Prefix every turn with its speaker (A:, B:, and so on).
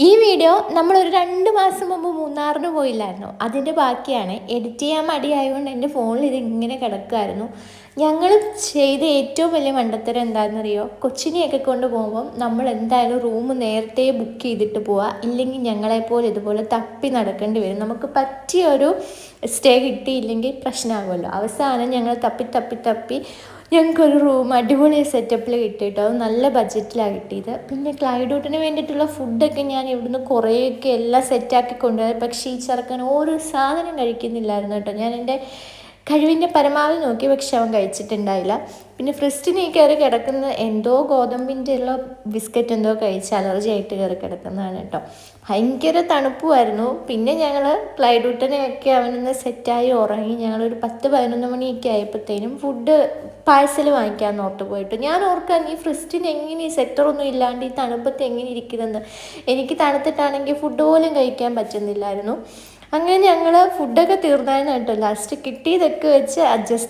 A: ഈ വീഡിയോ നമ്മളൊരു 2 മാസം മുമ്പ് മൂന്നാറിന് പോയില്ലായിരുന്നോ? അതിൻ്റെ ബാക്കിയാണ്. എഡിറ്റ് ചെയ്യാൻ മടിയായതുകൊണ്ട് എൻ്റെ ഫോണിൽ ഇതിങ്ങനെ കിടക്കുമായിരുന്നു. ഞങ്ങൾ ചെയ്ത ഏറ്റവും വലിയ മണ്ടത്തരം എന്താണെന്നറിയോ? കൊച്ചിനെയൊക്കെ കൊണ്ട് പോകുമ്പം നമ്മൾ എന്തായാലും റൂം നേരത്തെ ബുക്ക് ചെയ്തിട്ട് പോവുക. ഇല്ലെങ്കിൽ ഞങ്ങളെപ്പോലെ ഇതുപോലെ തപ്പി നടക്കേണ്ടി വരും. നമുക്ക് പറ്റിയൊരു സ്റ്റേ കിട്ടിയില്ലെങ്കിൽ പ്രശ്നമാകുമല്ലോ. അവസാനം ഞങ്ങൾ തപ്പി ഞങ്ങൾക്കൊരു റൂം അടിപൊളി സെറ്റപ്പിൽ കിട്ടിയിട്ടോ. അത് നല്ല ബഡ്ജറ്റിലാണ് കിട്ടിയത്. പിന്നെ ക്ലൈഡൂട്ടിന് വേണ്ടിയിട്ടുള്ള ഫുഡൊക്കെ ഞാൻ ഇവിടുന്ന് കുറേയൊക്കെ എല്ലാം സെറ്റാക്കി കൊണ്ടുപോയത്. പക്ഷേ ഈ ചെറുക്കൻ ഒരു സാധനം കഴിക്കുന്നില്ലായിരുന്നു കേട്ടോ. ഞാൻ എൻ്റെ കഴിവിൻ്റെ പരമാവധി നോക്കി, പക്ഷെ അവൻ കഴിച്ചിട്ടുണ്ടായില്ല. പിന്നെ ഫ്രിസ്റ്റിന് കയറി കിടക്കുന്ന എന്തോ ഗോതമ്പിൻ്റെ ഉള്ള ബിസ്ക്കറ്റ് എന്തോ കഴിച്ച് അലർജി ആയിട്ട് കയറി കിടക്കുന്നതാണ് കേട്ടോ. ഭയങ്കര തണുപ്പുമായിരുന്നു. പിന്നെ ഞങ്ങൾ ക്ലൈഡൂട്ടനെയൊക്കെ അവനൊന്ന് സെറ്റായി ഉറങ്ങി. ഞങ്ങളൊരു 10-11 മണിയൊക്കെ ആയപ്പോഴത്തേനും ഫുഡ് പാഴ്സൽ വാങ്ങിക്കാമെന്ന് ഓർത്ത് പോയിട്ട്. ഞാൻ ഓർക്കാൻ ഈ ഫ്രിസ്റ്റിന് എങ്ങനെ ഈ സെറ്ററൊന്നും ഇല്ലാണ്ട് ഈ തണുപ്പത്ത് എങ്ങനെ ഇരിക്കുന്നതെന്ന്. എനിക്ക് തണുത്തിട്ടാണെങ്കിൽ ഫുഡ് പോലും കഴിക്കാൻ പറ്റുന്നില്ലായിരുന്നു. അങ്ങനെ ഞങ്ങൾ ഫുഡൊക്കെ തീർന്നായിരുന്നു കേട്ടോ. ലാസ്റ്റ് കിട്ടിയതൊക്കെ വെച്ച് അഡ്ജസ്റ്റ്